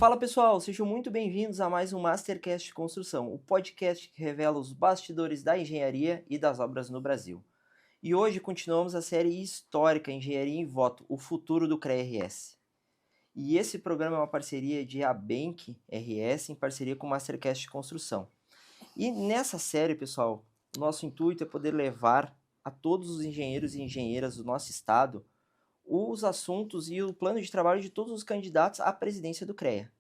Fala pessoal, sejam muito bem-vindos a mais um Mastercast de Construção, o podcast que revela os bastidores da engenharia e das obras no Brasil. E hoje continuamos a série histórica Engenharia em Voto, o futuro do CREA-RS. E esse programa é uma parceria de Abenq RS em parceria com o Mastercast de Construção. E nessa série, pessoal, o nosso intuito é poder levar a todos os engenheiros e engenheiras do nosso estado os assuntos e o plano de trabalho de todos os candidatos à presidência do CREA.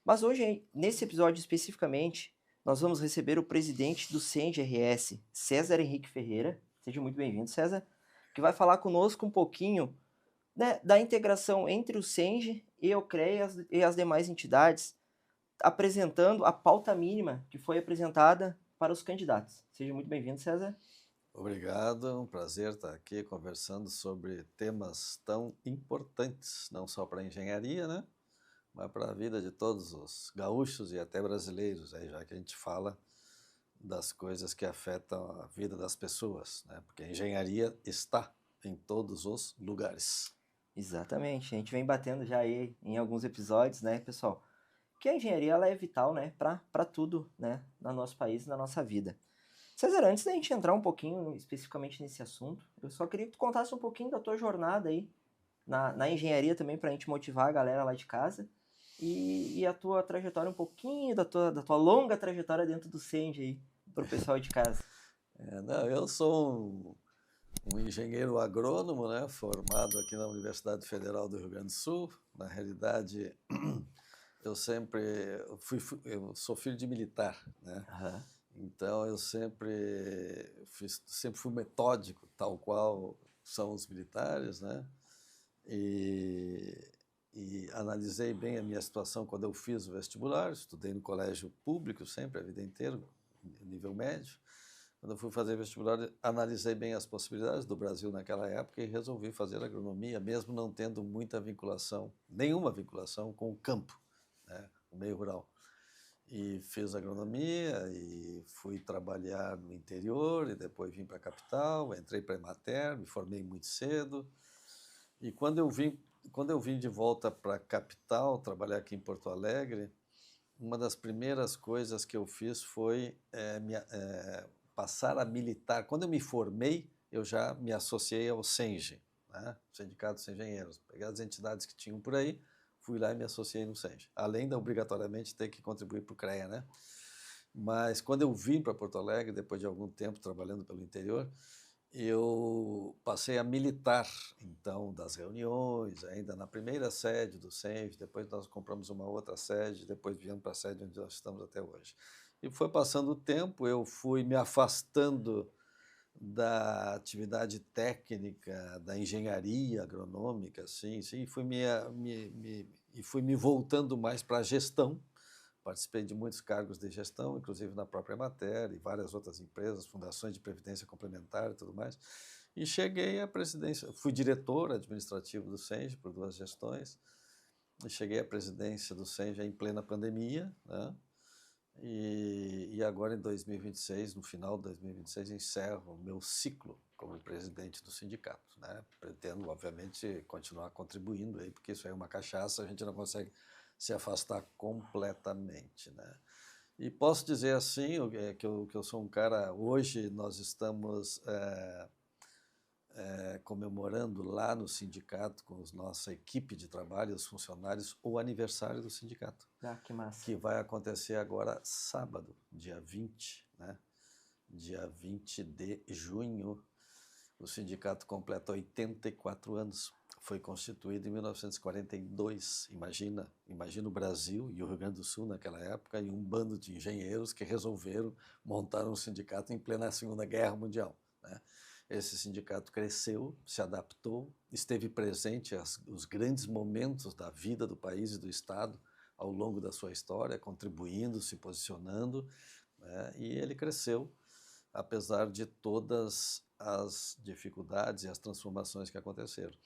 Mas hoje, nesse episódio especificamente, nós vamos receber o presidente do CENG-RS, César Henrique Ferreira. Seja muito bem-vindo, César, que vai falar conosco um pouquinho, né, da integração entre o CENG e o CREA e as demais entidades, apresentando a pauta mínima que foi apresentada para os candidatos. Seja muito bem-vindo, César. Obrigado, é um prazer estar aqui conversando sobre temas tão importantes, não só para a engenharia, né, mas para a vida de todos os gaúchos e até brasileiros, aí, já que a gente fala das coisas que afetam a vida das pessoas, né, porque a engenharia está em todos os lugares. Exatamente, a gente vem batendo já aí em alguns episódios, né, pessoal, que a engenharia ela é vital, né, para tudo, né, no nosso país e na nossa vida. César, antes da gente entrar um pouquinho especificamente nesse assunto, eu só queria que tu contasse um pouquinho da tua jornada aí na engenharia também, para a gente motivar a galera lá de casa, e a tua trajetória um pouquinho da tua longa trajetória dentro do CENG aí, para o pessoal de casa. Não, eu sou um engenheiro agrônomo, né, formado aqui na Universidade Federal do Rio Grande do Sul. Na realidade, eu sou filho de militar, né? Aham. Então eu sempre fui metódico, tal qual são os militares, né? E, e analisei bem a minha situação quando eu fiz o vestibular. Estudei no colégio público sempre, a vida inteira, nível médio. Quando eu fui fazer vestibular, analisei bem as possibilidades do Brasil naquela época e resolvi fazer agronomia, mesmo não tendo muita vinculação, nenhuma vinculação com o campo, né, o meio rural. E fiz agronomia e fui trabalhar no interior e depois vim para a capital, entrei para a Emater, me formei muito cedo. E quando eu vim de volta para a capital, trabalhar aqui em Porto Alegre, uma das primeiras coisas que eu fiz foi passar a militar. Quando eu me formei, eu já me associei ao SENGE, né? Sindicato dos Engenheiros. Peguei as entidades que tinham por aí, fui lá e me associei no SENGE. Além de obrigatoriamente ter que contribuir para o CREA, né? Mas quando eu vim para Porto Alegre, depois de algum tempo trabalhando pelo interior, eu passei a militar, então, das reuniões, ainda na primeira sede do SENG, depois nós compramos uma outra sede, depois viemos para a sede onde nós estamos até hoje. E foi passando o tempo, eu fui me afastando da atividade técnica, da engenharia agronômica, assim, sim, e fui me voltando mais para a gestão. Participei de muitos cargos de gestão, inclusive na própria Emater e várias outras empresas, fundações de previdência complementar e tudo mais. E cheguei à presidência, fui diretor administrativo do SENG por 2 gestões, e cheguei à presidência do SENG em plena pandemia, né? E agora em 2026, no final de 2026, encerro o meu ciclo como presidente do sindicato, né? Pretendo, obviamente, continuar contribuindo aí, porque isso aí é uma cachaça, a gente não consegue se afastar completamente, né? E posso dizer assim, que eu sou um cara, hoje nós estamos comemorando lá no sindicato, com a nossa equipe de trabalho, os funcionários, o aniversário do sindicato, Ah, que massa. que vai acontecer agora sábado, dia 20, né? Dia 20 de junho. O sindicato completa 84 anos. Foi constituído em 1942. Imagina o Brasil e o Rio Grande do Sul naquela época e um bando de engenheiros que resolveram montar um sindicato em plena Segunda Guerra Mundial, né? Esse sindicato cresceu, se adaptou, esteve presente os grandes momentos da vida do país e do Estado ao longo da sua história, contribuindo, se posicionando, né? E ele cresceu, apesar de todas as dificuldades e as transformações que aconteceram.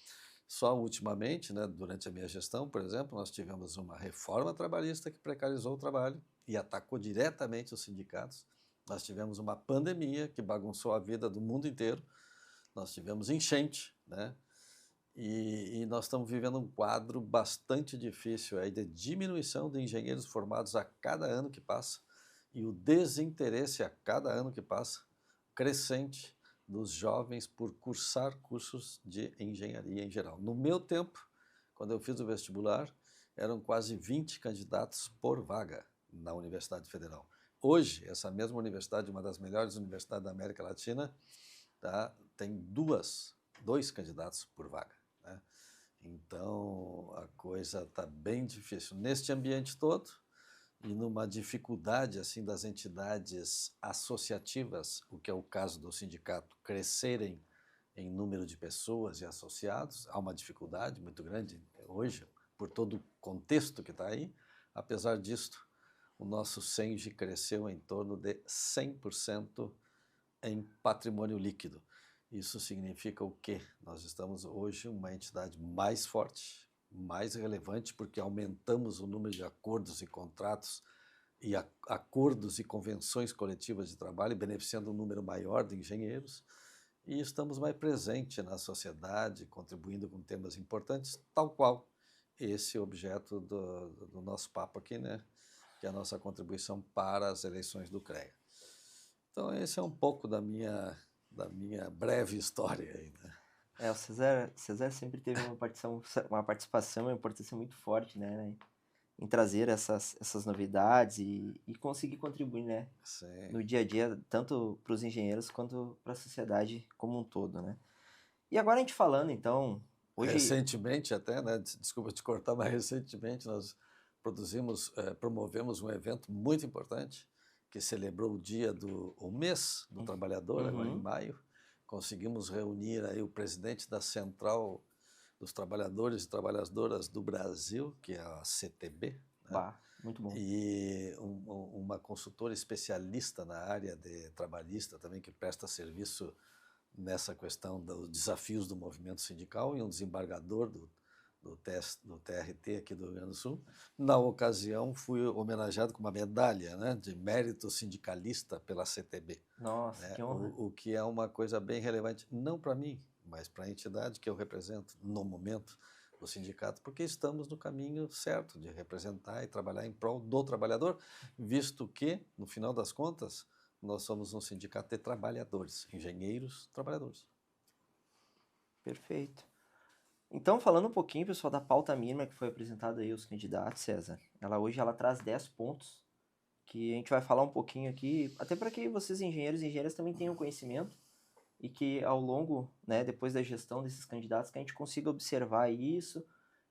Só ultimamente, né, durante a minha gestão, por exemplo, nós tivemos uma reforma trabalhista que precarizou o trabalho e atacou diretamente os sindicatos. Nós tivemos uma pandemia que bagunçou a vida do mundo inteiro. Nós tivemos enchente, né? E nós estamos vivendo um quadro bastante difícil aí de diminuição de engenheiros formados a cada ano que passa e o desinteresse a cada ano que passa crescente dos jovens por cursar cursos de engenharia em geral. No meu tempo, quando eu fiz o vestibular, eram quase 20 candidatos por vaga na Universidade Federal. Hoje, essa mesma universidade, uma das melhores universidades da América Latina, tá, tem dois candidatos por vaga, né? Então, a coisa está bem difícil. Neste ambiente todo, e numa dificuldade assim das entidades associativas, o que é o caso do sindicato, crescerem em número de pessoas e associados, há uma dificuldade muito grande hoje, por todo o contexto que está aí. Apesar disto, o nosso SENGE cresceu em torno de 100% em patrimônio líquido. Isso significa o quê? Nós estamos hoje uma entidade mais forte, mais relevante, porque aumentamos o número de acordos e contratos e acordos e convenções coletivas de trabalho, beneficiando um número maior de engenheiros, e estamos mais presentes na sociedade, contribuindo com temas importantes, tal qual esse objeto do nosso papo aqui, né? Que é a nossa contribuição para as eleições do CREA. Então, esse é um pouco da minha breve história aí, né? O César sempre teve uma participação, uma importância muito forte, né, em trazer essas novidades e conseguir contribuir, né, Sim. no dia a dia, tanto para os engenheiros quanto para a sociedade como um todo, né. E agora a gente falando, então, hoje... Recentemente até, né, desculpa te cortar, mas recentemente nós promovemos um evento muito importante que celebrou o mês do trabalhador, agora em Uhum. maio. Conseguimos reunir aí o presidente da Central dos Trabalhadores e Trabalhadoras do Brasil, que é a CTB, né? Bah, muito bom. E uma consultora especialista na área de trabalhista também, que presta serviço nessa questão dos desafios do movimento sindical, e um desembargador do TRT aqui do Rio Grande do Sul. Na ocasião, fui homenageado com uma medalha, né, de mérito sindicalista pela CTB. Nossa, Né, que honra. o que é uma coisa bem relevante, não para mim, mas para a entidade que eu represento no momento, o sindicato, porque estamos no caminho certo de representar e trabalhar em prol do trabalhador, visto que, no final das contas, nós somos um sindicato de trabalhadores, engenheiros, trabalhadores. Perfeito. Então, falando um pouquinho, pessoal, da pauta mínima que foi apresentada aí aos candidatos, César, hoje ela traz 10 pontos que a gente vai falar um pouquinho aqui, até para que vocês, engenheiros e engenheiras, também tenham conhecimento e que ao longo, né, depois da gestão desses candidatos, que a gente consiga observar isso,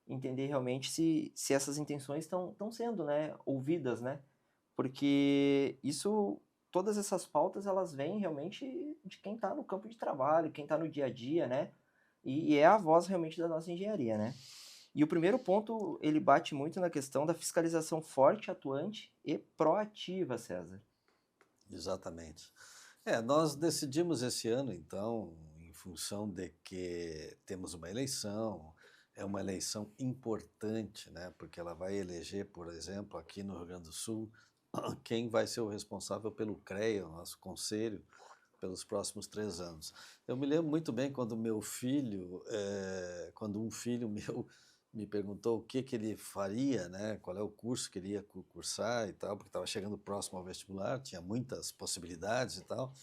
entender realmente se essas intenções estão sendo, né, ouvidas, né? Porque todas essas pautas, elas vêm realmente de quem está no campo de trabalho, quem está no dia a dia, né? E é a voz realmente da nossa engenharia, né? E o primeiro ponto, ele bate muito na questão da fiscalização forte, atuante e proativa, César. Exatamente. Nós decidimos esse ano, então, em função de que temos uma eleição, é uma eleição importante, né? Porque ela vai eleger, por exemplo, aqui no Rio Grande do Sul, quem vai ser o responsável pelo CREA, o nosso conselho, pelos próximos 3 anos. Eu me lembro muito bem quando quando um filho meu me perguntou o que ele faria, né? Qual é o curso que ele ia cursar e tal, porque estava chegando próximo ao vestibular, tinha muitas possibilidades e tal.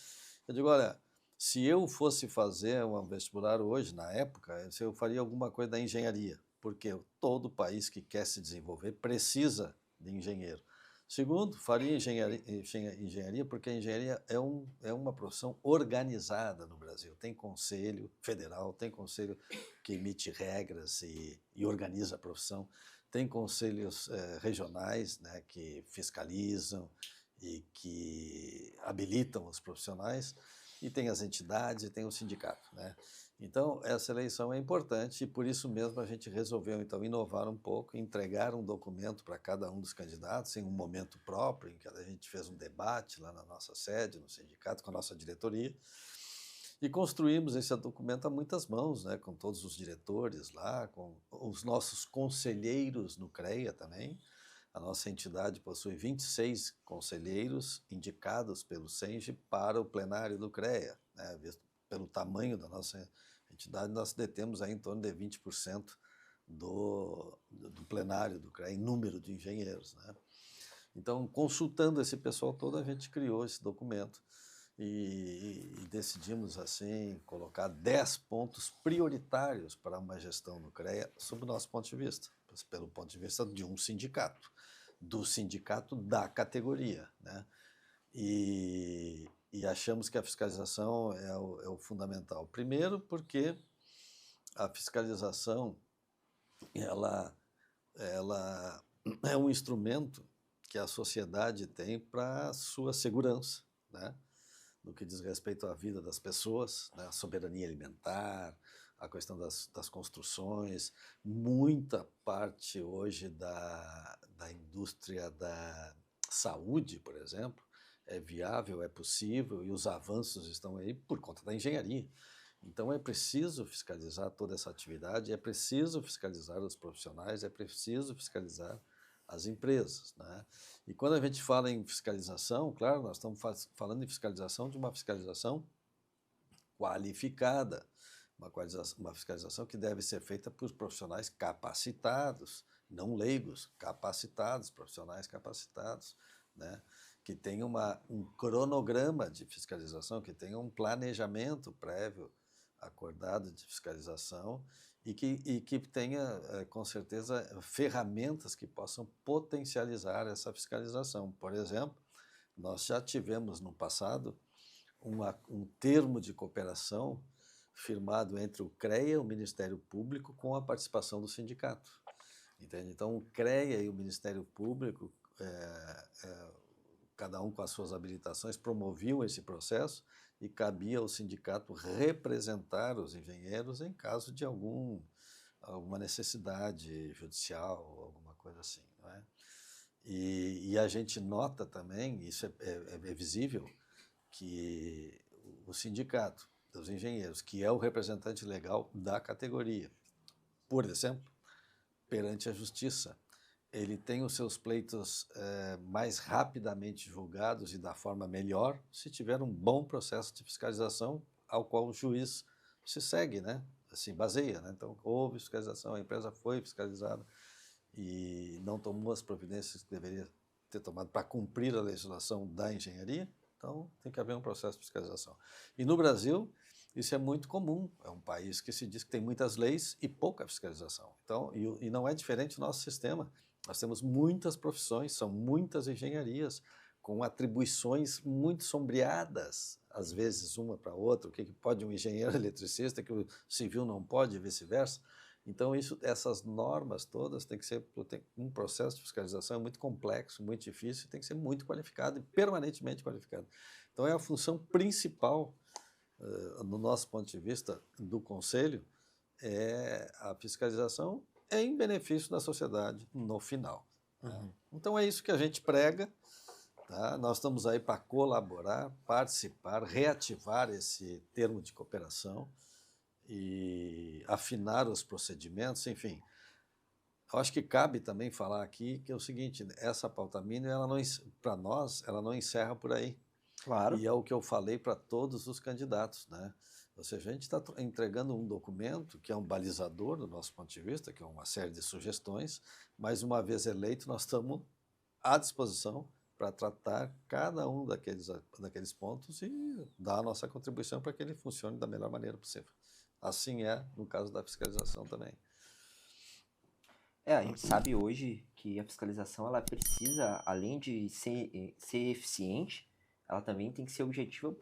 Eu digo, olha, se eu fosse fazer um vestibular hoje, na época, eu faria alguma coisa da engenharia, porque todo país que quer se desenvolver precisa de engenheiro. Segundo, faria engenharia porque a engenharia é uma profissão organizada no Brasil. Tem conselho federal, tem conselho que emite regras e organiza a profissão, tem conselhos regionais, né, que fiscalizam e que habilitam os profissionais, e tem as entidades e tem o sindicato, né? Então, essa eleição é importante e por isso mesmo a gente resolveu, então, inovar um pouco, entregar um documento para cada um dos candidatos em um momento próprio, em que a gente fez um debate lá na nossa sede, no sindicato, com a nossa diretoria, e construímos esse documento a muitas mãos, né, com todos os diretores lá, com os nossos conselheiros no CREA também. A nossa entidade possui 26 conselheiros indicados pelo SENGE para o plenário do CREA, né, visto pelo tamanho da nossa... A entidade, nós detemos aí em torno de 20% do plenário do CREA, em número de engenheiros, né? Então, consultando esse pessoal todo, a gente criou esse documento e decidimos, assim, colocar 10 pontos prioritários para uma gestão no CREA, sob o nosso ponto de vista, pelo ponto de vista de um sindicato, do sindicato da categoria, né? E achamos que a fiscalização é o fundamental. Primeiro, porque a fiscalização ela é um instrumento que a sociedade tem para a sua segurança, né? No que diz respeito à vida das pessoas, né? A soberania alimentar, a questão das construções, muita parte hoje da indústria da saúde, por exemplo, é viável, é possível, e os avanços estão aí por conta da engenharia. Então é preciso fiscalizar toda essa atividade, é preciso fiscalizar os profissionais, é preciso fiscalizar as empresas, né? E quando a gente fala em fiscalização, claro, nós estamos falando em fiscalização de uma fiscalização qualificada, uma fiscalização que deve ser feita por profissionais capacitados, não leigos, capacitados, profissionais capacitados, né? Que tenham um cronograma de fiscalização, que tenham um planejamento prévio acordado de fiscalização e que tenha, com certeza, ferramentas que possam potencializar essa fiscalização. Por exemplo, nós já tivemos no passado um termo de cooperação firmado entre o CREA e o Ministério Público com a participação do sindicato. Entende? Então, o CREA e o Ministério Público, cada um com as suas habilitações, promoviam esse processo e cabia ao sindicato representar os engenheiros em caso de alguma necessidade judicial, alguma coisa assim, não é? E a gente nota também, isso é visível, que o sindicato dos engenheiros, que é o representante legal da categoria, por exemplo, perante a justiça, ele tem os seus pleitos mais rapidamente julgados e da forma melhor se tiver um bom processo de fiscalização ao qual o juiz se segue, né? Assim, baseia, né? Então, houve fiscalização, a empresa foi fiscalizada e não tomou as providências que deveria ter tomado para cumprir a legislação da engenharia, então tem que haver um processo de fiscalização. E no Brasil, isso é muito comum, é um país que se diz que tem muitas leis e pouca fiscalização. Então, e não é diferente do nosso sistema. Nós temos muitas profissões, são muitas engenharias, com atribuições muito sombreadas, às vezes uma para outra, o que pode um engenheiro eletricista, que o civil não pode, e vice-versa. Então, essas normas todas têm que ser, um processo de fiscalização é muito complexo, muito difícil, tem que ser muito qualificado e permanentemente qualificado. Então, é a função principal, no nosso ponto de vista, do Conselho, é a fiscalização em benefício da sociedade no final. Tá? Então é isso que a gente prega, tá? Nós estamos aí para colaborar, participar, reativar esse termo de cooperação e afinar os procedimentos, enfim. Eu acho que cabe também falar aqui que é o seguinte, essa pauta mínima, para nós, ela não encerra por aí. Claro. E é o que eu falei para todos os candidatos, né? Ou seja, a gente está entregando um documento que é um balizador do nosso ponto de vista, que é uma série de sugestões, mas uma vez eleito nós estamos à disposição para tratar cada um daqueles pontos e dar a nossa contribuição para que ele funcione da melhor maneira possível. Assim é no caso da fiscalização também. A gente sabe hoje que a fiscalização ela precisa, além de ser eficiente, ela também tem que ser objetiva,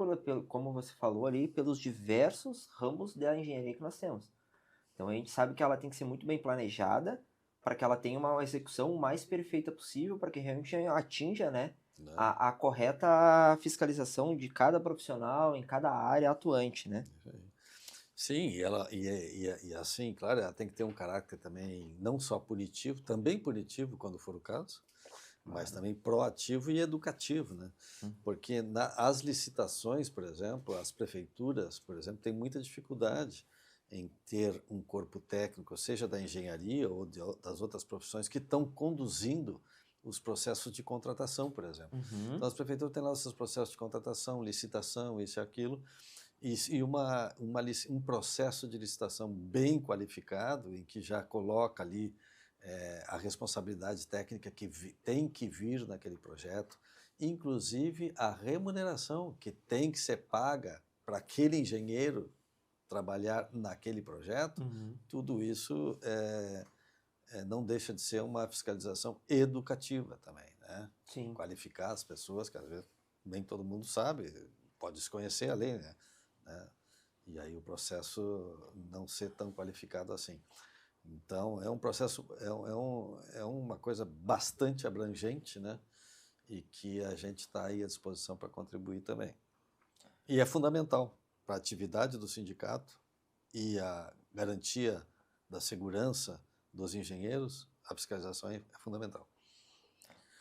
como você falou ali, pelos diversos ramos da engenharia que nós temos. Então a gente sabe que ela tem que ser muito bem planejada para que ela tenha uma execução o mais perfeita possível, para que realmente atinja, né, a correta fiscalização de cada profissional em cada área atuante, né? Sim, e assim, claro, ela tem que ter um caráter também não só punitivo, também punitivo quando for o caso, mas também proativo e educativo, né? Porque as licitações, por exemplo, as prefeituras, por exemplo, têm muita dificuldade em ter um corpo técnico, seja da engenharia ou das outras profissões, que estão conduzindo os processos de contratação, por exemplo. Então, as prefeituras têm lá os seus processos de contratação, licitação, isso e aquilo, E um processo de licitação bem qualificado, em que já coloca ali a responsabilidade técnica que tem que vir naquele projeto, inclusive a remuneração que tem que ser paga para aquele engenheiro trabalhar naquele projeto, tudo isso não deixa de ser uma fiscalização educativa também, né? Sim. Qualificar as pessoas, que às vezes nem todo mundo sabe, pode desconhecer a lei, né? E aí o processo não ser tão qualificado assim. Então, é um processo, é uma coisa bastante abrangente, né? E que a gente está aí à disposição para contribuir também. E é fundamental para a atividade do sindicato e a garantia da segurança dos engenheiros, a fiscalização é fundamental.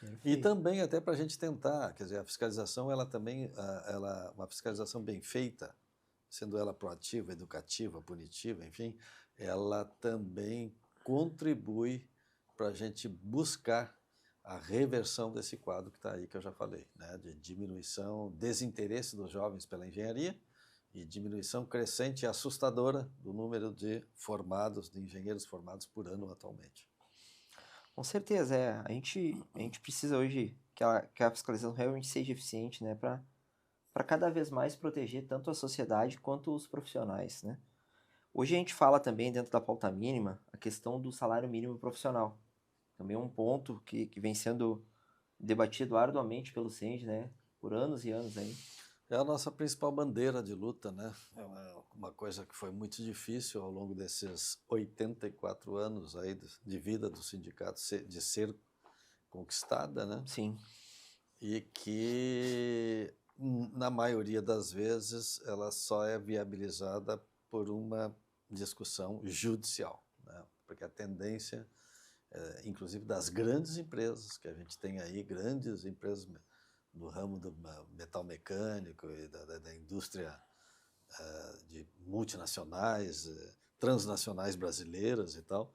Perfeito. E também até para a gente tentar, quer dizer, a fiscalização, ela também, uma fiscalização bem feita, sendo ela proativa, educativa, punitiva, enfim, ela também contribui para a gente buscar a reversão desse quadro que está aí, que eu já falei, né, de diminuição, desinteresse dos jovens pela engenharia e diminuição crescente e assustadora do número de engenheiros formados por ano atualmente. Com certeza, a gente precisa hoje que a fiscalização realmente seja eficiente, né, para cada vez mais proteger tanto a sociedade quanto os profissionais, né? Hoje a gente fala também, dentro da pauta mínima, a questão do salário mínimo profissional. Também é um ponto que vem sendo debatido arduamente pelo CEND, né, por anos e anos aí. É a nossa principal bandeira de luta, né? É uma coisa que foi muito difícil ao longo desses 84 anos aí de vida do sindicato, de ser conquistada, né? Sim. E que, na maioria das vezes, ela só é viabilizada por uma discussão judicial, né? Porque a tendência, inclusive das grandes empresas, que a gente tem aí, grandes empresas no ramo do metal mecânico e da indústria de multinacionais, transnacionais brasileiras e tal,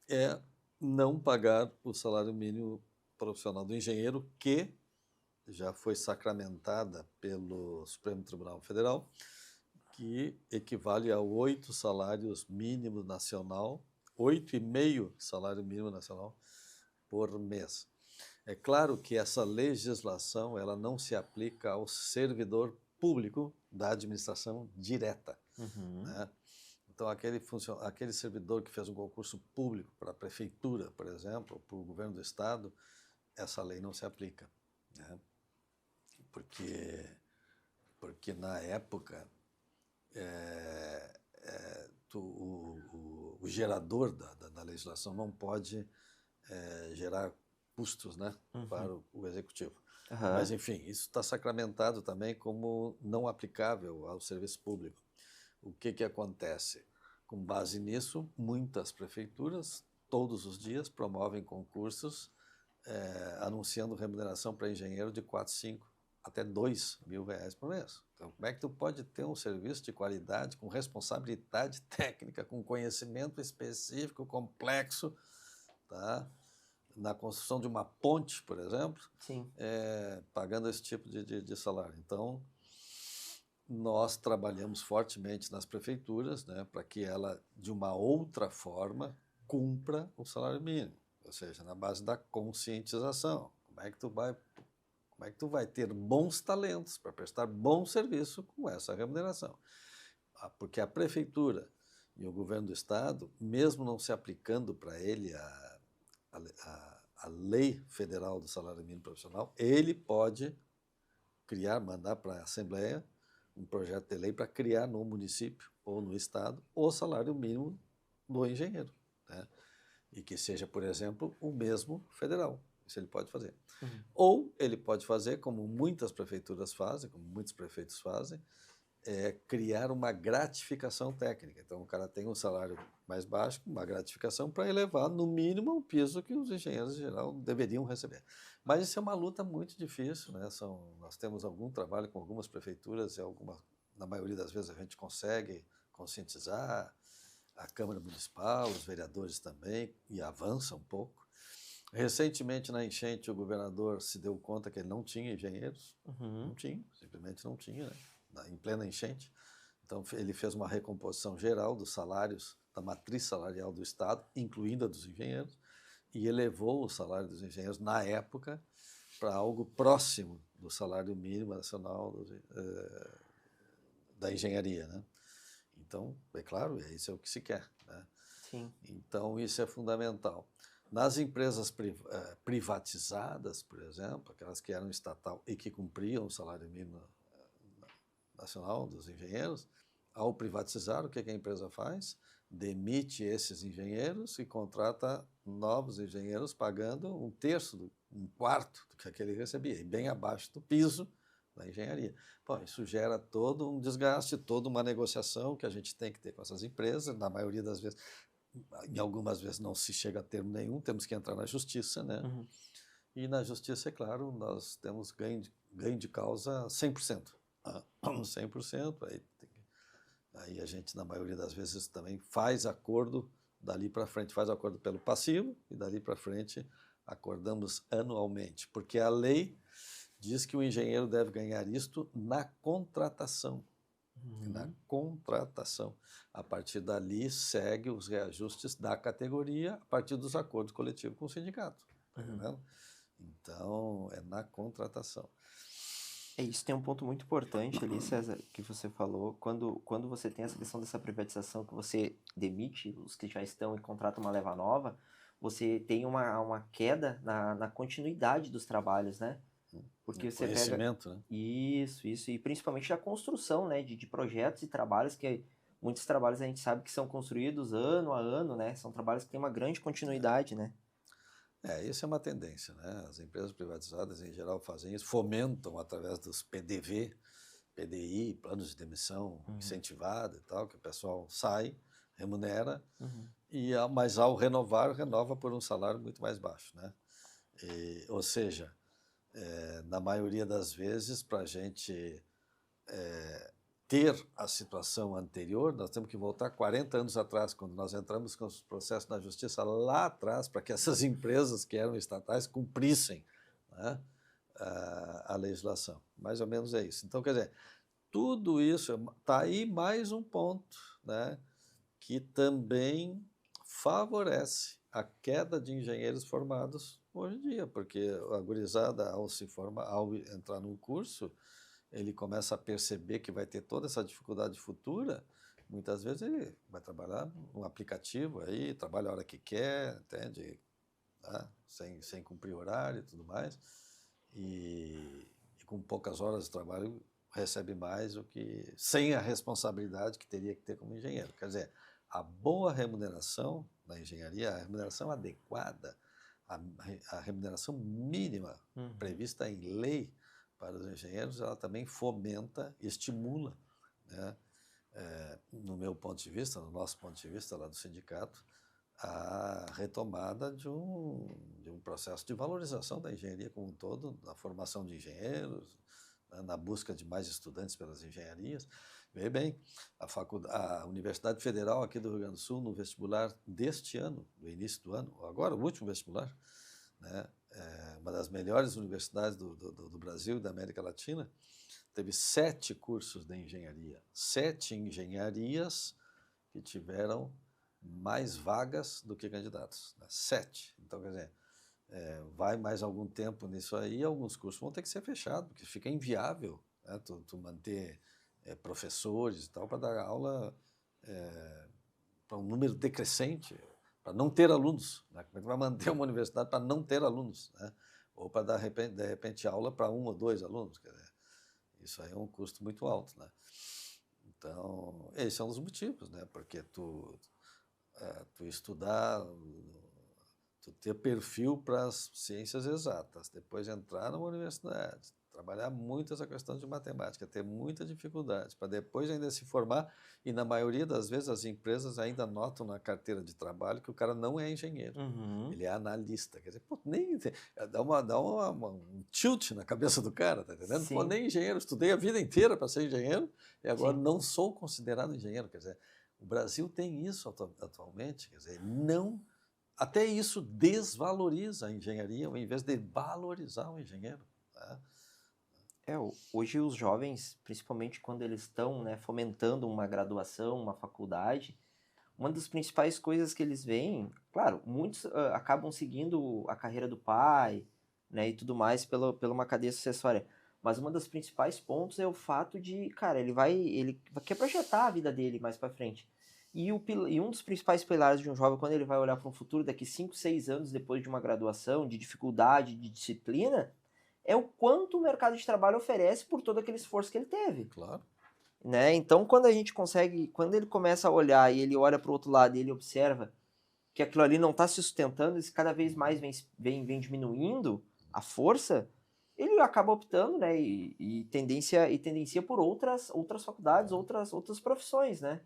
é não pagar o salário mínimo profissional do engenheiro, que já foi sacramentada pelo Supremo Tribunal Federal, que equivale a 8 salários mínimos nacional, 8,5 salário mínimo nacional por mês. É claro que essa legislação ela não se aplica ao servidor público da administração direta, né? Então, aquele servidor que fez um concurso público para a prefeitura, por exemplo, para o governo do estado, essa lei não se aplica, né? Porque na época o gerador da legislação não pode gerar custos, né, para o executivo. Mas, enfim, isso está sacramentado também como não aplicável ao serviço público. O que acontece? Com base nisso, muitas prefeituras, todos os dias, promovem concursos anunciando remuneração para engenheiro de 4, 5, até 2 mil reais por mês. Então, como é que tu pode ter um serviço de qualidade, com responsabilidade técnica, com conhecimento específico, complexo, tá? Na construção de uma ponte, por exemplo, pagando esse tipo de salário. Então, nós trabalhamos fortemente nas prefeituras, né, para que ela, de uma outra forma, cumpra o salário mínimo, ou seja, na base da conscientização. Como é que tu vai ter bons talentos para prestar bom serviço com essa remuneração? Porque a prefeitura e o governo do estado, mesmo não se aplicando para ele a lei federal do salário mínimo profissional, ele pode mandar para a Assembleia um projeto de lei para criar no município ou no estado o salário mínimo do engenheiro, né? E que seja, por exemplo, o mesmo federal. Isso ele pode fazer. Ou ele pode fazer, como muitas prefeituras fazem, como muitos prefeitos fazem, criar uma gratificação técnica. Então, o cara tem um salário mais baixo, uma gratificação para elevar, no mínimo, o piso que os engenheiros, em geral, deveriam receber. Mas isso é uma luta muito difícil, né? Nós temos algum trabalho com algumas prefeituras, na maioria das vezes a gente consegue conscientizar, a Câmara Municipal, os vereadores também, e avança um pouco. Recentemente, na enchente, o governador se deu conta que ele não tinha engenheiros. Não tinha, simplesmente não tinha, né? em plena enchente. Então, ele fez uma recomposição geral dos salários, da matriz salarial do Estado, incluindo a dos engenheiros, e elevou o salário dos engenheiros, na época, para algo próximo do salário mínimo nacional da engenharia, né? Então, é claro, isso é o que se quer, né? Sim. Então, isso é fundamental. Nas empresas privatizadas, por exemplo, aquelas que eram estatal e que cumpriam o salário mínimo nacional dos engenheiros, ao privatizar, o que a empresa faz? Demite esses engenheiros e contrata novos engenheiros pagando um quarto do que aquele recebia, e bem abaixo do piso da engenharia. Bom, isso gera todo um desgaste, toda uma negociação que a gente tem que ter com essas empresas, na maioria das vezes, em algumas vezes não se chega a termo nenhum, temos que entrar na justiça, né? Uhum. E na justiça, é claro, nós temos ganho de causa 100%. 100%, aí a gente, na maioria das vezes, também faz acordo dali para frente, faz acordo pelo passivo e dali para frente acordamos anualmente, porque a lei diz que o engenheiro deve ganhar isto na contratação. Na contratação. A partir dali, segue os reajustes da categoria a partir dos acordos coletivos com o sindicato. Tá vendo? Então, é na contratação. Isso tem um ponto muito importante ali, César, que você falou, quando você tem essa questão dessa privatização, que você demite os que já estão e contrata uma leva nova, você tem uma queda na continuidade dos trabalhos, né? Porque você pega... Conhecimento, né? Isso, e principalmente a construção, né, de projetos e trabalhos que muitos trabalhos a gente sabe que são construídos ano a ano, né? São trabalhos que têm uma grande continuidade, né? Isso é uma tendência, né? As empresas privatizadas, em geral, fazem isso, fomentam através dos PDV, PDI, planos de demissão incentivada e tal, que o pessoal sai, remunera, mas ao renovar, renova por um salário muito mais baixo, né? Ou seja, na maioria das vezes, para a gente ter a situação anterior, nós temos que voltar 40 anos atrás, quando nós entramos com os processos na justiça lá atrás, para que essas empresas que eram estatais cumprissem, né, a legislação. Mais ou menos é isso. Então, quer dizer, tudo isso, está aí mais um ponto, né, que também favorece a queda de engenheiros formados hoje em dia, porque a gurizada, ao entrar num curso, ele começa a perceber que vai ter toda essa dificuldade futura, muitas vezes ele vai trabalhar num aplicativo aí, trabalha a hora que quer, entende? Tá? Sem cumprir horário e tudo mais, e com poucas horas de trabalho recebe mais do que sem a responsabilidade que teria que ter como engenheiro. Quer dizer, a boa remuneração na engenharia, a remuneração adequada, a remuneração mínima prevista em lei para os engenheiros, ela também fomenta, estimula, né, no meu ponto de vista, no nosso ponto de vista lá do sindicato, a retomada de um processo de valorização da engenharia como um todo, na formação de engenheiros, né, na busca de mais estudantes pelas engenharias. Veja bem, a Universidade Federal aqui do Rio Grande do Sul, no vestibular deste ano, no início do ano, agora o último vestibular, né, uma das melhores universidades do Brasil e da América Latina, teve 7 cursos de engenharia, 7 engenharias que tiveram mais vagas do que candidatos, né? 7. Então, quer dizer, vai mais algum tempo nisso aí, alguns cursos vão ter que ser fechados, porque fica inviável, né, tu manter professores e tal para dar aula para um número decrescente, para não ter alunos, né? Como é que vai manter uma universidade para não ter alunos, né? Ou para dar, de repente, aula para 1 ou 2 alunos? Quer dizer, isso aí é um custo muito alto, né? Então, esses são os motivos, né? Porque tu estudar, tu ter perfil para as ciências exatas, depois entrar numa universidade, trabalhar muito essa questão de matemática, ter muita dificuldade, para depois ainda se formar, e na maioria das vezes as empresas ainda notam na carteira de trabalho que o cara não é engenheiro, ele é analista. Quer dizer, pô, nem dá um tilt na cabeça do cara, tá entendendo? Pô, nem engenheiro, estudei a vida inteira para ser engenheiro e agora não sou considerado engenheiro. Quer dizer, o Brasil tem isso atualmente, quer dizer, até isso desvaloriza a engenharia, ao invés de valorizar o engenheiro, tá? Hoje os jovens, principalmente quando eles estão, né, fomentando uma graduação, uma faculdade, uma das principais coisas que eles veem, claro, muitos acabam seguindo a carreira do pai, né, e tudo mais pela uma cadeia sucessória. Mas uma das principais pontos é o fato de, cara, ele quer projetar a vida dele mais para frente. E um dos principais pilares de um jovem, quando ele vai olhar para um futuro daqui 5, 6 anos depois de uma graduação, de dificuldade, de disciplina, é o quanto o mercado de trabalho oferece por todo aquele esforço que ele teve. Claro. Né? Então, quando ele começa a olhar e ele olha para o outro lado e ele observa que aquilo ali não está se sustentando, e cada vez mais vem diminuindo a força, ele acaba optando, né, e tendencia por outras faculdades, outras profissões, né?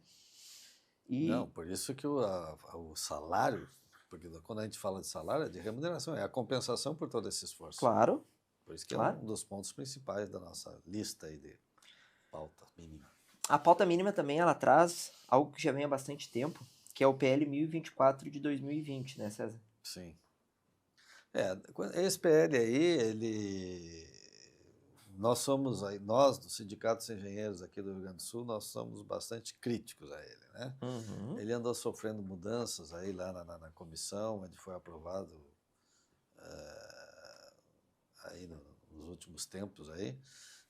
Não, E, por isso que o salário, porque quando a gente fala de salário, é de remuneração, é a compensação por todo esse esforço. claro, Por isso que é claro. um dos pontos principais da nossa lista aí de pauta mínima. A pauta mínima também, ela traz algo que já vem há bastante tempo, que é o PL 1024 de 2020, né, César? Sim. Esse PL aí, nós do Sindicato dos Engenheiros aqui do Rio Grande do Sul, nós somos bastante críticos a ele, né? Uhum. Ele andou sofrendo mudanças aí lá na comissão, onde foi aprovado aí nos últimos tempos aí,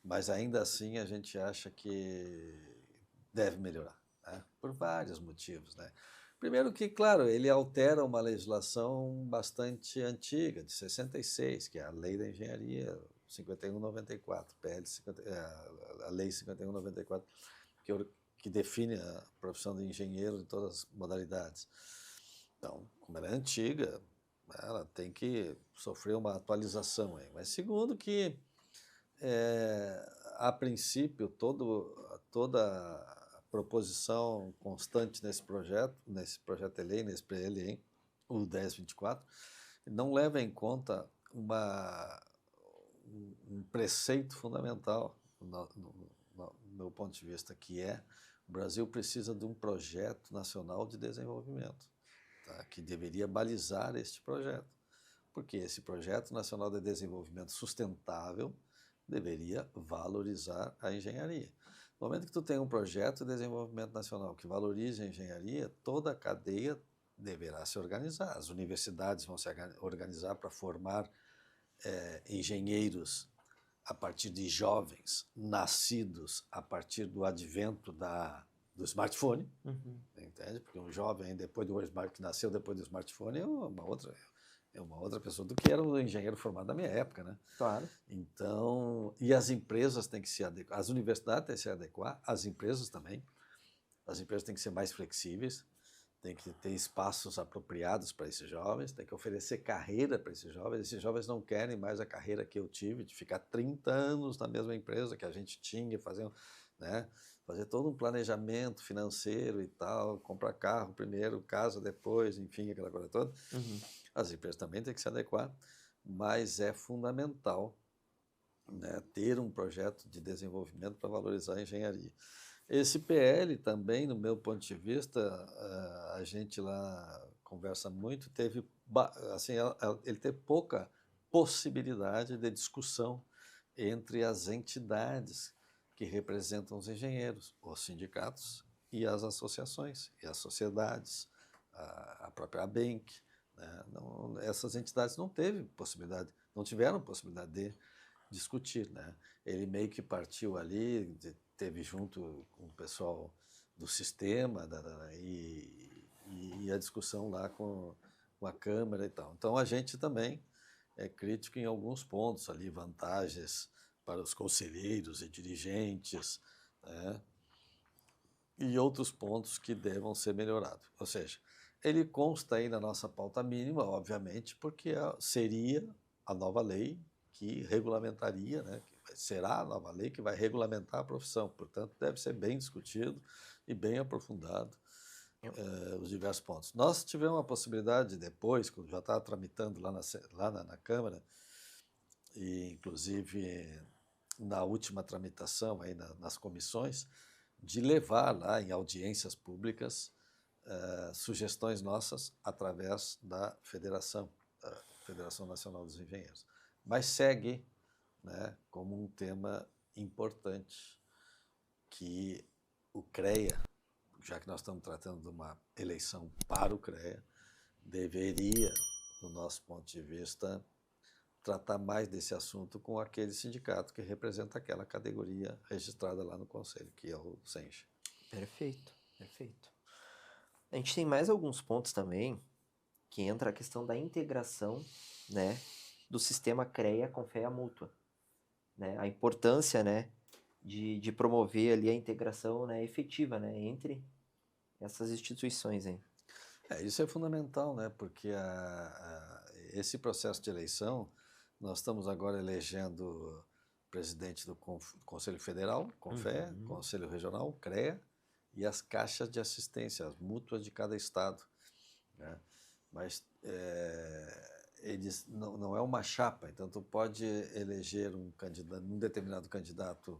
mas ainda assim a gente acha que deve melhorar, né? Por vários motivos, né? Primeiro que, claro, ele altera uma legislação bastante antiga, de 66, que é a Lei da Engenharia 5194, PL 50, a Lei 5194, que define a profissão de engenheiro em todas as modalidades. Então, como ela é antiga, ela tem que sofrer uma atualização aí. Mas segundo que, a princípio, toda a proposição constante nesse projeto de lei, nesse PL, o 1024, não leva em conta um preceito fundamental, no meu ponto de vista, que é o Brasil precisa de um projeto nacional de desenvolvimento, tá? Que deveria balizar este projeto, porque esse projeto nacional de desenvolvimento sustentável deveria valorizar a engenharia. No momento que tu tem um projeto de desenvolvimento nacional que valorize a engenharia, toda a cadeia deverá se organizar. As universidades vão se organizar para formar engenheiros a partir de jovens nascidos a partir do advento do smartphone, Uhum. entende? Porque um jovem que nasceu depois do smartphone é uma outra pessoa do que era o engenheiro formado na minha época, né? Claro. Então, e as empresas têm que se adequar, as universidades têm que se adequar, as empresas também. As empresas têm que ser mais flexíveis, tem que ter espaços apropriados para esses jovens, tem que oferecer carreira para esses jovens. Esses jovens não querem mais a carreira que eu tive, de ficar 30 anos na mesma empresa que a gente tinha, né, fazer todo um planejamento financeiro e tal, comprar carro primeiro, casa depois, enfim, aquela coisa toda. Uhum. As empresas também têm que se adequar, mas é fundamental, né, ter um projeto de desenvolvimento para valorizar a engenharia. Esse PL também, no meu ponto de vista, a gente lá conversa muito, assim, ele teve pouca possibilidade de discussão entre as entidades que representam os engenheiros, os sindicatos e as associações, e as sociedades, a própria ABENC, né? Não, essas entidades não tiveram possibilidade de discutir, né? Ele meio que partiu ali, teve junto com o pessoal do sistema e a discussão lá com a Câmara e tal. Então a gente também é crítico em alguns pontos ali, vantagens para os conselheiros e dirigentes, né? E outros pontos que devam ser melhorados. Ou seja, ele consta aí na nossa pauta mínima, obviamente, porque seria a nova lei que regulamentaria, né, que será a nova lei que vai regulamentar a profissão. Portanto, deve ser bem discutido e bem aprofundado os diversos pontos. Nós tivemos a possibilidade depois, quando já estava tramitando lá na Câmara, e inclusive na última tramitação aí nas comissões, de levar lá em audiências públicas sugestões nossas através da Federação Nacional dos Engenheiros. Mas segue né, como um tema importante, que o CREA, já que nós estamos tratando de uma eleição para o CREA, deveria, do nosso ponto de vista, tratar mais desse assunto com aquele sindicato que representa aquela categoria registrada lá no Conselho, que é o SENGE. Perfeito, perfeito. A gente tem mais alguns pontos também, que entra a questão da integração, né, do sistema CREA com FEA mútua, né, a importância, né, de promover ali a integração, né, efetiva, né, entre essas instituições, hein? Isso é fundamental, né? Porque esse processo de eleição, nós estamos agora elegendo presidente do Conselho Federal, CONFEA, Conselho Regional, CREA, e as caixas de assistência, as mútuas de cada estado, né? Mas eles não é uma chapa, então tu pode eleger um determinado candidato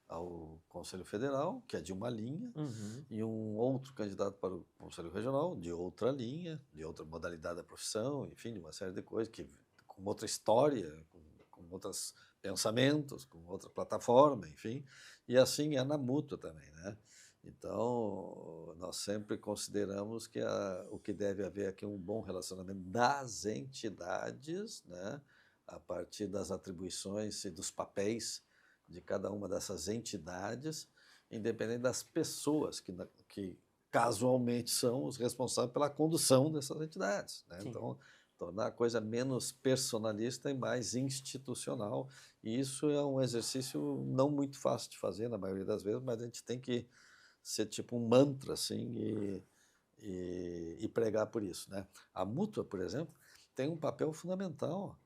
ao Conselho Federal, que é de uma linha, e um outro candidato para o Conselho Regional, de outra linha, de outra modalidade da profissão, enfim, de uma série de coisas, com outra história, com outros pensamentos, com outra plataforma, enfim, e assim é na mútua também, né? Então, nós sempre consideramos que o que deve haver aqui é um bom relacionamento das entidades, né, a partir das atribuições e dos papéis de cada uma dessas entidades, independente das pessoas que casualmente são os responsáveis pela condução dessas entidades, né? Então, tornar a coisa menos personalista e mais institucional. E isso é um exercício não muito fácil de fazer, na maioria das vezes, mas a gente tem que ser tipo um mantra, assim, e pregar por isso, né? A mútua, por exemplo, tem um papel fundamental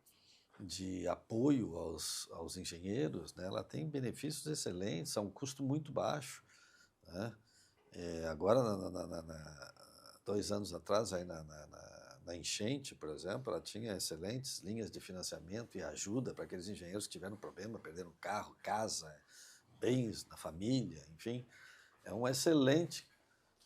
de apoio aos engenheiros, né? Ela tem benefícios excelentes, a um custo muito baixo, né? Agora, 2 anos atrás, aí na enchente, por exemplo, ela tinha excelentes linhas de financiamento e ajuda para aqueles engenheiros que tiveram problema, perderam carro, casa, bens na família, enfim. É um excelente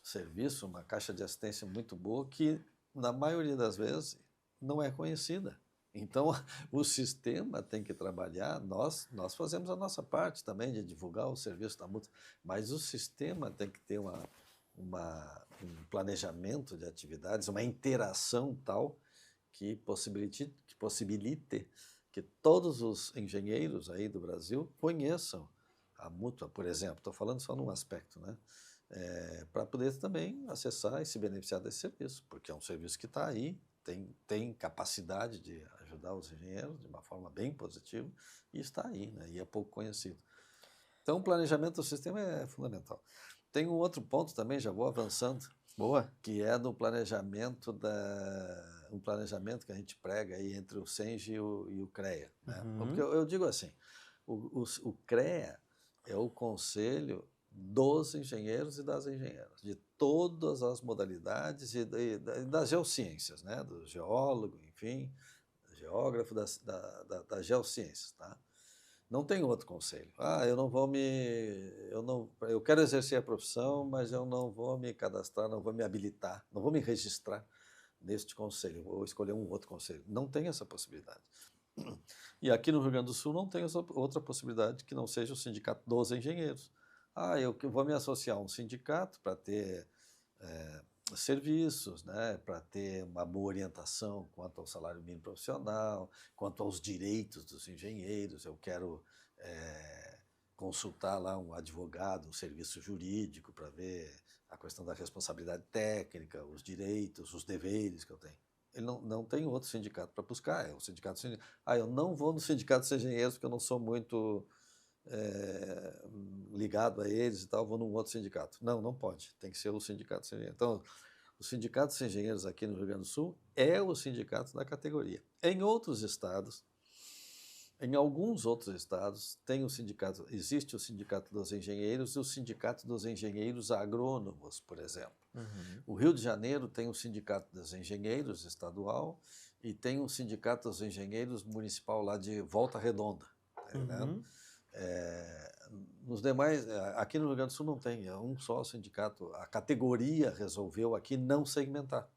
serviço, uma caixa de assistência muito boa que, na maioria das vezes, não é conhecida. Então, o sistema tem que trabalhar, nós fazemos a nossa parte também de divulgar o serviço da mútua, mas o sistema tem que ter um planejamento de atividades, uma interação tal que possibilite que todos os engenheiros aí do Brasil conheçam a mútua, por exemplo. Estou falando só num aspecto, né? Para poder também acessar e se beneficiar desse serviço, porque é um serviço que está aí, tem capacidade de ajudar os engenheiros de uma forma bem positiva e está aí, né? E é pouco conhecido. Então, o planejamento do sistema é fundamental. Tem um outro ponto também, já vou avançando, que é no planejamento um planejamento que a gente prega aí entre o SENGE e o CREA, né? Porque eu digo assim, o CREA é o Conselho dos engenheiros e das engenheiras, de todas as modalidades e das geociências, né? Do geólogo, enfim, do geógrafo, das geociências, tá? Não tem outro conselho. Eu quero exercer a profissão, mas eu não vou me cadastrar, não vou me habilitar, não vou me registrar neste conselho, vou escolher um outro conselho. Não tem essa possibilidade. E aqui no Rio Grande do Sul não tem essa outra possibilidade que não seja o Sindicato dos Engenheiros. Eu vou me associar a um sindicato para ter serviços, né, para ter uma boa orientação quanto ao salário mínimo profissional, quanto aos direitos dos engenheiros. Eu quero consultar lá um advogado, um serviço jurídico para ver a questão da responsabilidade técnica, os direitos, os deveres que eu tenho. Ele não tem outro sindicato para buscar, é o sindicato. Eu não vou no sindicato dos engenheiros porque eu não sou muito ligado a eles e tal, vou num outro sindicato. Não pode, tem que ser o sindicato dos engenheiros. Então, o sindicato dos engenheiros aqui no Rio Grande do Sul é o sindicato da categoria. Em alguns outros estados, existe o sindicato dos engenheiros e o sindicato dos engenheiros agrônomos, por exemplo. O Rio de Janeiro tem o sindicato dos engenheiros estadual e tem o sindicato dos engenheiros municipal lá de Volta Redonda, tá entendendo? Nos demais, aqui no Rio Grande do Sul não tem, é um só sindicato. A categoria resolveu aqui não segmentar.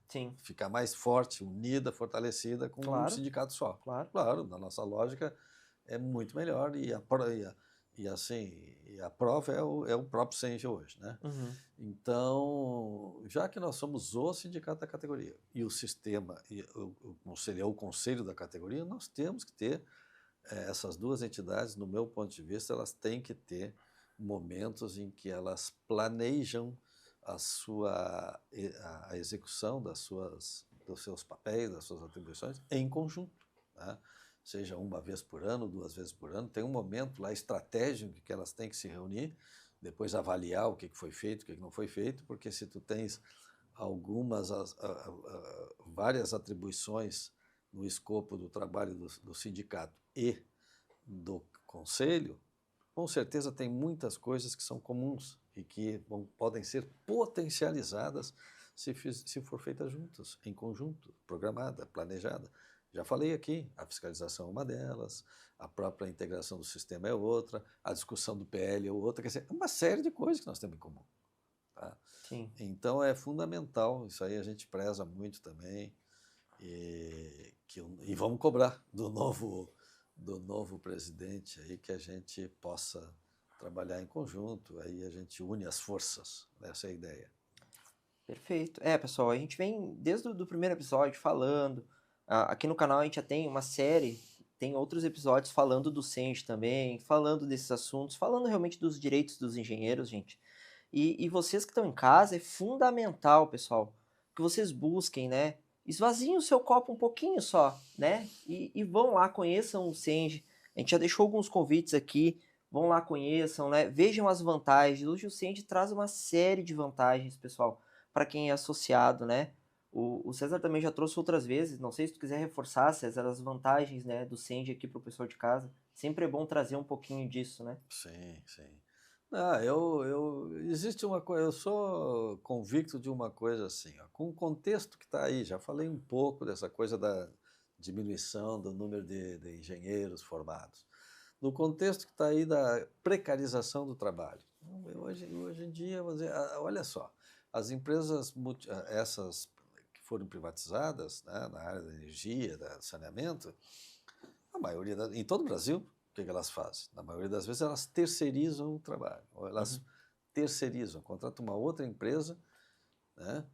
Sim. Ficar mais forte, unida, fortalecida com um sindicato só. Claro. Claro, na nossa lógica, é muito melhor e a prova é o próprio Senge hoje, né? Uhum. Então, já que nós somos o sindicato da categoria e o sistema, e o conselho é o conselho da categoria, nós temos que ter essas duas entidades, no meu ponto de vista, elas têm que ter momentos em que elas planejam a execução dos seus papéis, das suas atribuições em conjunto, né? Seja uma vez por ano, 2 vezes por ano, tem um momento lá estratégico que elas têm que se reunir, depois avaliar o que foi feito, o que não foi feito, porque se tu tens várias atribuições no escopo do trabalho do sindicato e do conselho, com certeza tem muitas coisas que são comuns e que podem ser potencializadas se for feita juntas, em conjunto, programada, planejada. Já falei aqui, a fiscalização é uma delas, a própria integração do sistema é outra, a discussão do PL é outra, quer dizer, é uma série de coisas que nós temos em comum. Tá? Sim. Então é fundamental, isso aí a gente preza muito também, e vamos cobrar do novo presidente aí que a gente possa trabalhar em conjunto, aí a gente une as forças, essa é a ideia. Perfeito. Pessoal, a gente vem desde o primeiro episódio falando, aqui no canal a gente já tem uma série, tem outros episódios falando do Senge também, falando desses assuntos, falando realmente dos direitos dos engenheiros, gente. E vocês que estão em casa, é fundamental, pessoal, que vocês busquem, né? Esvaziem o seu copo um pouquinho só, né? E vão lá, conheçam o Senge. A gente já deixou alguns convites aqui, vão lá, conheçam, né? Vejam as vantagens. Hoje o Senge traz uma série de vantagens, pessoal, para quem é associado, né? O César também já trouxe outras vezes, não sei se tu quiser reforçar, César, as vantagens, né, do Senge aqui para o pessoal de casa. Sempre é bom trazer um pouquinho disso, né? Sim, sim. Existe uma coisa, eu sou convicto de uma coisa assim, ó, com o contexto que está aí, já falei um pouco dessa coisa da diminuição do número de engenheiros formados. No contexto que está aí da precarização do trabalho. Hoje em dia, olha só, as empresas, essas que foram privatizadas, né, na área da energia, do saneamento, a maioria, em todo o Brasil, o que elas fazem? Na maioria das vezes, elas terceirizam o trabalho. Ou elas terceirizam, contratam uma outra empresa, né,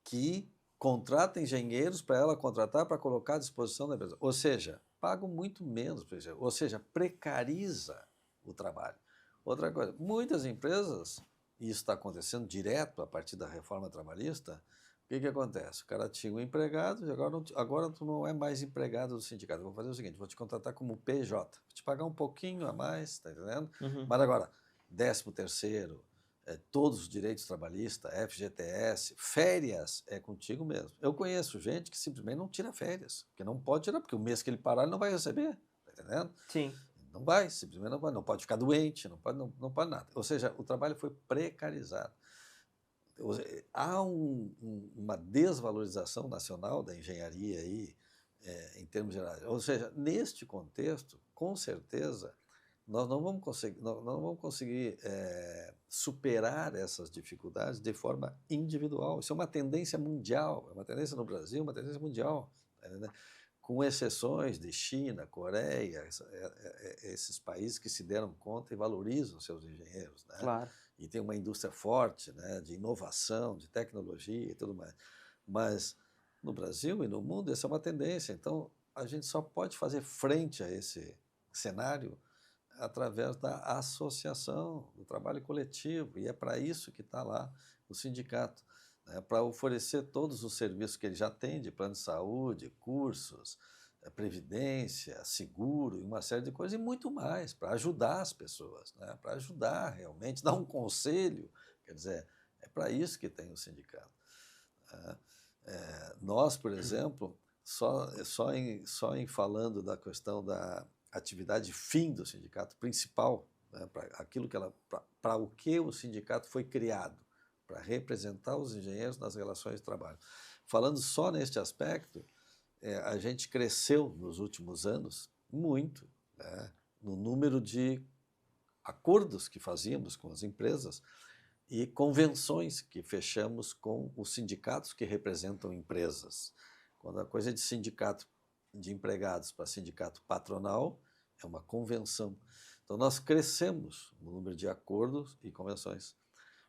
que contrata engenheiros para ela contratar para colocar à disposição da empresa. Ou seja, pagam muito menos, ou seja, precariza o trabalho. Outra coisa, muitas empresas, e isso está acontecendo direto a partir da reforma trabalhista, o que acontece? O cara tinha um empregado e agora tu não é mais empregado do sindicato. Eu vou fazer o seguinte, vou te contratar como PJ, vou te pagar um pouquinho a mais, tá entendendo? Mas agora, 13º, todos os direitos trabalhistas, FGTS, férias é contigo mesmo. Eu conheço gente que simplesmente não tira férias, porque não pode tirar, porque o mês que ele parar ele não vai receber, tá entendendo? Sim. Não vai, simplesmente não pode ficar doente, não pode nada. Ou seja, o trabalho foi precarizado. Há uma desvalorização nacional da engenharia aí, em termos gerais. Ou seja, neste contexto, com certeza, nós não vamos conseguir superar essas dificuldades de forma individual. Isso é uma tendência mundial, é uma tendência no Brasil, uma tendência mundial, né? Com exceções de China, Coreia, esses países que se deram conta e valorizam seus engenheiros, né? Claro. E tem uma indústria forte, né, de inovação, de tecnologia e tudo mais. Mas no Brasil e no mundo essa é uma tendência. Então a gente só pode fazer frente a esse cenário através da associação, do trabalho coletivo. E é para isso que está lá o sindicato, né, para oferecer todos os serviços que ele já tem de plano de saúde, cursos, previdência, seguro e uma série de coisas e muito mais, para ajudar as pessoas, né? Para ajudar realmente, dar um conselho, quer dizer, é para isso que tem o sindicato. Nós, por exemplo, só em falando da questão da atividade fim do sindicato principal, né, para o que o sindicato foi criado, para representar os engenheiros nas relações de trabalho. Falando só neste aspecto, a gente cresceu nos últimos anos muito, né, no número de acordos que fazíamos com as empresas e convenções que fechamos com os sindicatos que representam empresas. Quando a coisa é de sindicato de empregados para sindicato patronal, é uma convenção. Então, nós crescemos no número de acordos e convenções.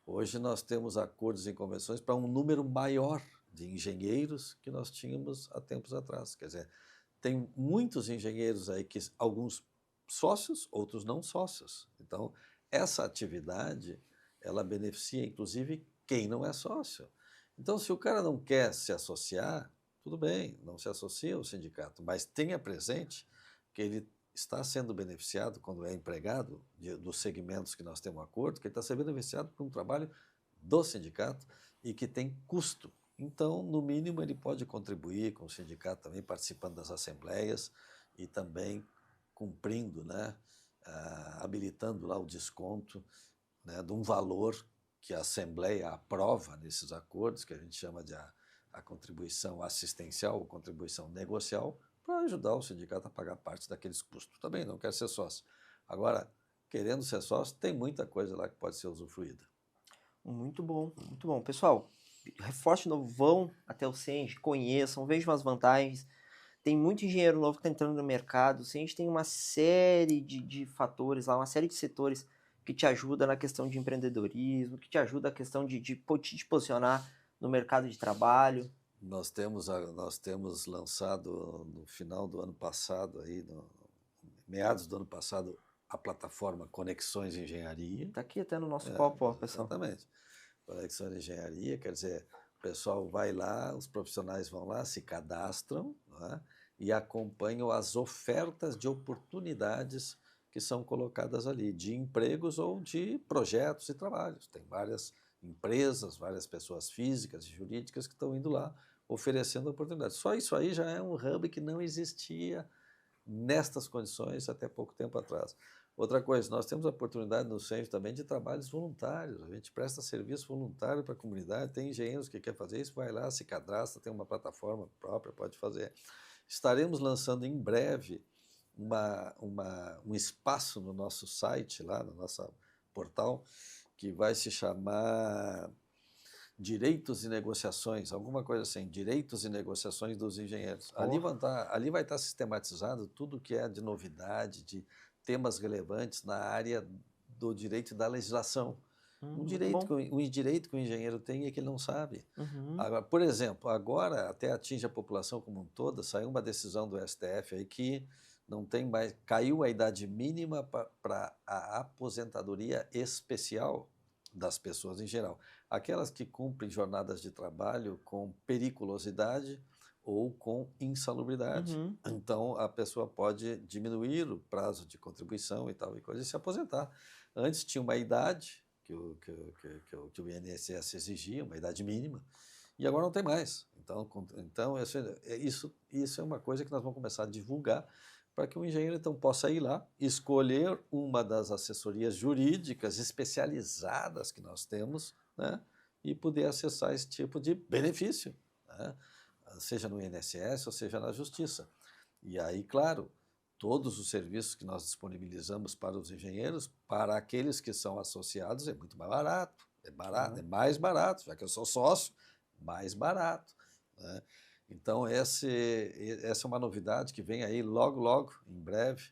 Hoje nós temos acordos e convenções para um número maior de engenheiros que nós tínhamos há tempos atrás. Quer dizer, tem muitos engenheiros aí, que alguns sócios, outros não sócios. Então, essa atividade, ela beneficia, inclusive, quem não é sócio. Então, se o cara não quer se associar, tudo bem, não se associa ao sindicato, mas tenha presente que ele está sendo beneficiado quando é empregado dos segmentos que nós temos um acordo, que ele está sendo beneficiado por um trabalho do sindicato e que tem custo. Então, no mínimo, ele pode contribuir com o sindicato também, participando das assembleias e também cumprindo, né, habilitando lá o desconto, né, de um valor que a Assembleia aprova nesses acordos, que a gente chama de a contribuição assistencial ou contribuição negocial, para ajudar o sindicato a pagar parte daqueles custos. Também não quer ser sócio. Agora, querendo ser sócio, tem muita coisa lá que pode ser usufruída. Muito bom, muito bom. Pessoal, reforço de novo, vão até o Senge, conheçam, vejam as vantagens. Tem muito engenheiro novo que está entrando no mercado. O Senge tem uma série de fatores lá, uma série de setores que te ajuda na questão de empreendedorismo, que te ajuda na questão de te posicionar no mercado de trabalho. Nós temos lançado no final do ano passado, meados do ano passado, a plataforma Conexões Engenharia. Está aqui até no nosso copo, ó, pessoal. Exatamente. Conexões Engenharia, quer dizer, o pessoal vai lá, os profissionais vão lá, se cadastram, né, e acompanham as ofertas de oportunidades que são colocadas ali, de empregos ou de projetos e trabalhos. Tem várias empresas, várias pessoas físicas e jurídicas que estão indo lá oferecendo oportunidades. Só isso aí já é um hub que não existia nestas condições até pouco tempo atrás. Outra coisa, nós temos a oportunidade no Senge também de trabalhos voluntários. A gente presta serviço voluntário para a comunidade, tem engenheiros que querem fazer isso, vai lá, se cadastra, tem uma plataforma própria, pode fazer. Estaremos lançando em breve um espaço no nosso site, lá no nosso portal, que vai se chamar Direitos e Negociações, alguma coisa assim, Direitos e Negociações dos Engenheiros. Ali vai estar sistematizado tudo que é de novidade, de temas relevantes na área do direito e da legislação. Um direito que o engenheiro tem é que ele não sabe. Agora, por exemplo, agora até atinge a população como um todo, saiu uma decisão do STF aí que não tem mais, caiu a idade mínima para a aposentadoria especial das pessoas em geral. Aquelas que cumprem jornadas de trabalho com periculosidade ou com insalubridade. Então, a pessoa pode diminuir o prazo de contribuição e tal e coisa e se aposentar. Antes tinha uma idade que o INSS exigia, uma idade mínima, e agora não tem mais. Então isso é uma coisa que nós vamos começar a divulgar para que o engenheiro então possa ir lá, escolher uma das assessorias jurídicas especializadas que nós temos, né, e poder acessar esse tipo de benefício, né, seja no INSS ou seja na Justiça. E aí, claro, todos os serviços que nós disponibilizamos para os engenheiros, para aqueles que são associados, é muito mais barato, é mais barato, já que eu sou sócio, mais barato, né? Então, essa é uma novidade que vem aí logo, em breve,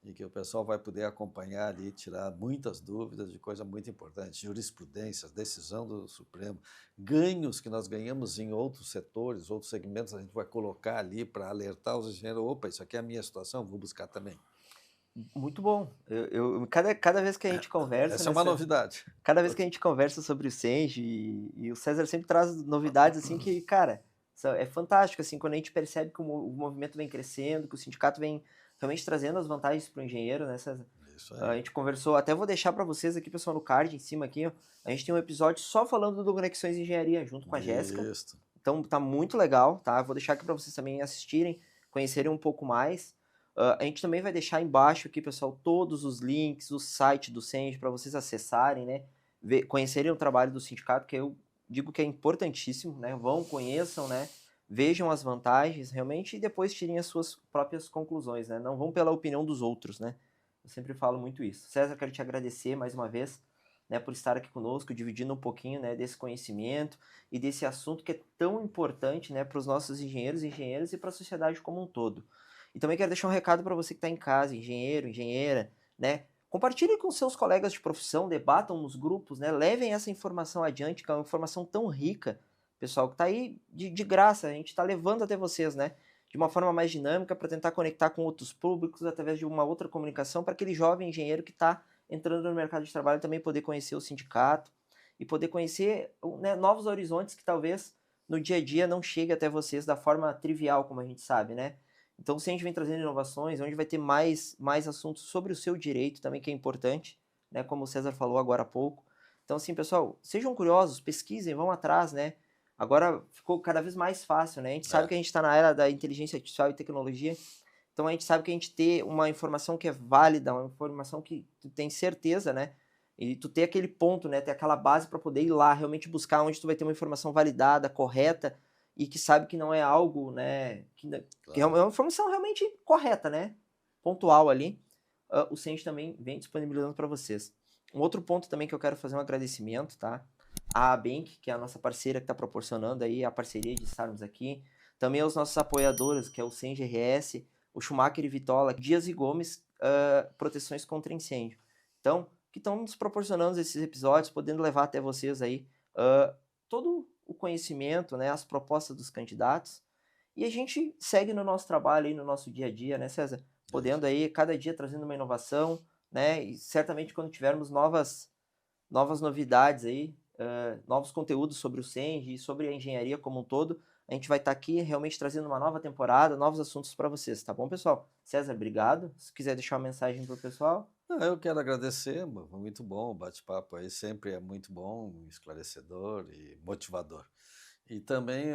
e que o pessoal vai poder acompanhar ali, tirar muitas dúvidas de coisa muito importante, jurisprudência, decisão do Supremo, ganhos que nós ganhamos em outros setores, outros segmentos, a gente vai colocar ali para alertar os engenheiros, opa, isso aqui é a minha situação, vou buscar também. Muito bom. Cada vez que a gente conversa... Essa é uma novidade. Cada vez que a gente conversa sobre o Senge, e o César sempre traz novidades assim que, cara, é fantástico, assim, quando a gente percebe que o movimento vem crescendo, que o sindicato vem realmente trazendo as vantagens para o engenheiro, né, César? Isso aí. A gente conversou, até vou deixar para vocês aqui, pessoal, no card em cima aqui, ó, a gente tem um episódio só falando do Conexões Engenharia, junto com a Jéssica. Isso. Então tá muito legal, tá? Vou deixar aqui para vocês também assistirem, conhecerem um pouco mais. A gente também vai deixar embaixo aqui, pessoal, todos os links, o site do Senge para vocês acessarem, né? Conhecerem o trabalho do sindicato, que eu digo que é importantíssimo, né? Vão, conheçam, né? Vejam as vantagens, realmente, e depois tirem as suas próprias conclusões, né? Não vão pela opinião dos outros, né? Eu sempre falo muito isso. César, quero te agradecer mais uma vez, né, por estar aqui conosco, dividindo um pouquinho, né, desse conhecimento e desse assunto que é tão importante, né, para os nossos engenheiros e engenheiras e para a sociedade como um todo. E também quero deixar um recado para você que está em casa, engenheiro, engenheira, né? Compartilhe com seus colegas de profissão, debatam nos grupos, né? Levem essa informação adiante, que é uma informação tão rica, pessoal, que está aí de graça. A gente está levando até vocês, né? De uma forma mais dinâmica para tentar conectar com outros públicos através de uma outra comunicação para aquele jovem engenheiro que está entrando no mercado de trabalho também poder conhecer o sindicato e poder conhecer, né, novos horizontes que talvez no dia a dia não chegue até vocês da forma trivial, como a gente sabe, né? Então, se a gente vem trazendo inovações, onde vai ter mais assuntos sobre o seu direito também, que é importante, né? Como o César falou agora há pouco. Então, assim, pessoal, sejam curiosos, pesquisem, vão atrás, né? Agora ficou cada vez mais fácil, né? A gente sabe que a gente está na era da inteligência artificial e tecnologia, então a gente sabe que a gente ter uma informação que é válida, uma informação que tu tem certeza, né? E tu ter aquele ponto, né? Ter aquela base para poder ir lá, realmente buscar onde tu vai ter uma informação validada, correta, e que sabe que não é algo, né? Que é uma informação realmente correta, né? Pontual ali. O Senge também vem disponibilizando para vocês. Um outro ponto também que eu quero fazer um agradecimento, tá? A Bank, que é a nossa parceira que está proporcionando aí a parceria de estarmos aqui. Também aos nossos apoiadores, que é o Senge RS, o Schumacher e Vitola, Dias e Gomes, proteções contra incêndio. Então, que estão nos proporcionando esses episódios, podendo levar até vocês aí todo o conhecimento, né, as propostas dos candidatos. E a gente segue no nosso trabalho aí, no nosso dia a dia, né, César? Podendo aí, cada dia trazendo uma inovação, né? E certamente quando tivermos novas novidades aí, novos conteúdos sobre o Senge e sobre a engenharia como um todo, a gente vai estar aqui realmente trazendo uma nova temporada, novos assuntos para vocês, tá bom, pessoal? César, obrigado. Se quiser deixar uma mensagem para o pessoal. Eu quero agradecer, foi muito bom o bate-papo aí, sempre é muito bom, esclarecedor e motivador. E também,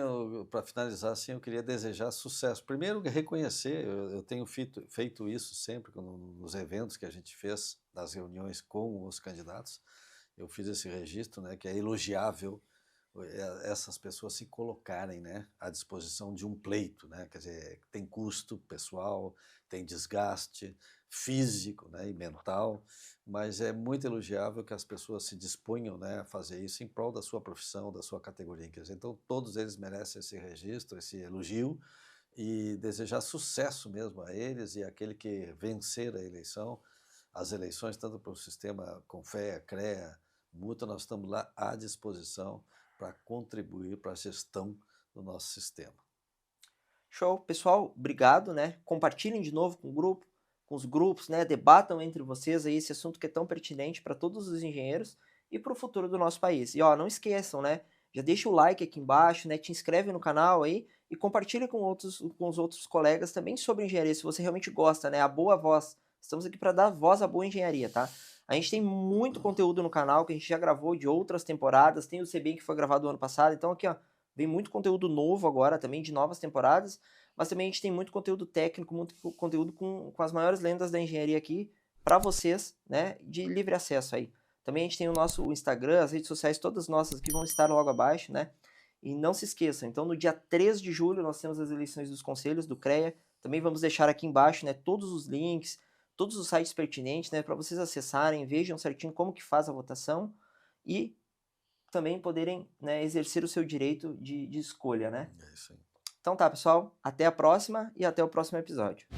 para finalizar, assim, eu queria desejar sucesso. Primeiro, reconhecer, eu tenho feito isso sempre nos eventos que a gente fez, nas reuniões com os candidatos, eu fiz esse registro, né, que é elogiável essas pessoas se colocarem, né, à disposição de um pleito, né, quer dizer, tem custo pessoal, tem desgaste físico, né, e mental, mas é muito elogiável que as pessoas se disponham, né, a fazer isso em prol da sua profissão, da sua categoria. Quer dizer, então todos eles merecem esse registro, esse elogio, e desejar sucesso mesmo a eles e aquele que vencer a eleição, as eleições, tanto para o sistema Confea, CREA, Multa, nós estamos lá à disposição para contribuir para a gestão do nosso sistema. Show, pessoal, obrigado, né? Compartilhem de novo com os grupos, né? Debatam entre vocês aí esse assunto que é tão pertinente para todos os engenheiros e para o futuro do nosso país. E ó, não esqueçam, né? Já deixa o like aqui embaixo, né? Te inscreve no canal aí e compartilha com os outros colegas também sobre engenharia, se você realmente gosta, né? A boa voz. Estamos aqui para dar voz à boa engenharia, tá? A gente tem muito conteúdo no canal que a gente já gravou de outras temporadas, tem o CB que foi gravado ano passado, então aqui ó, vem muito conteúdo novo agora também, de novas temporadas, mas também a gente tem muito conteúdo técnico, muito conteúdo com as maiores lendas da engenharia aqui para vocês, né, de livre acesso aí. Também a gente tem o nosso Instagram, as redes sociais todas nossas que vão estar logo abaixo, né, e não se esqueçam, então no dia 3 de julho nós temos as eleições dos conselhos do CREA, também vamos deixar aqui embaixo, né, todos os links, todos os sites pertinentes, né, para vocês acessarem, vejam certinho como que faz a votação e também poderem, né, exercer o seu direito de escolha, né? É isso aí. Então tá, pessoal, até a próxima e até o próximo episódio.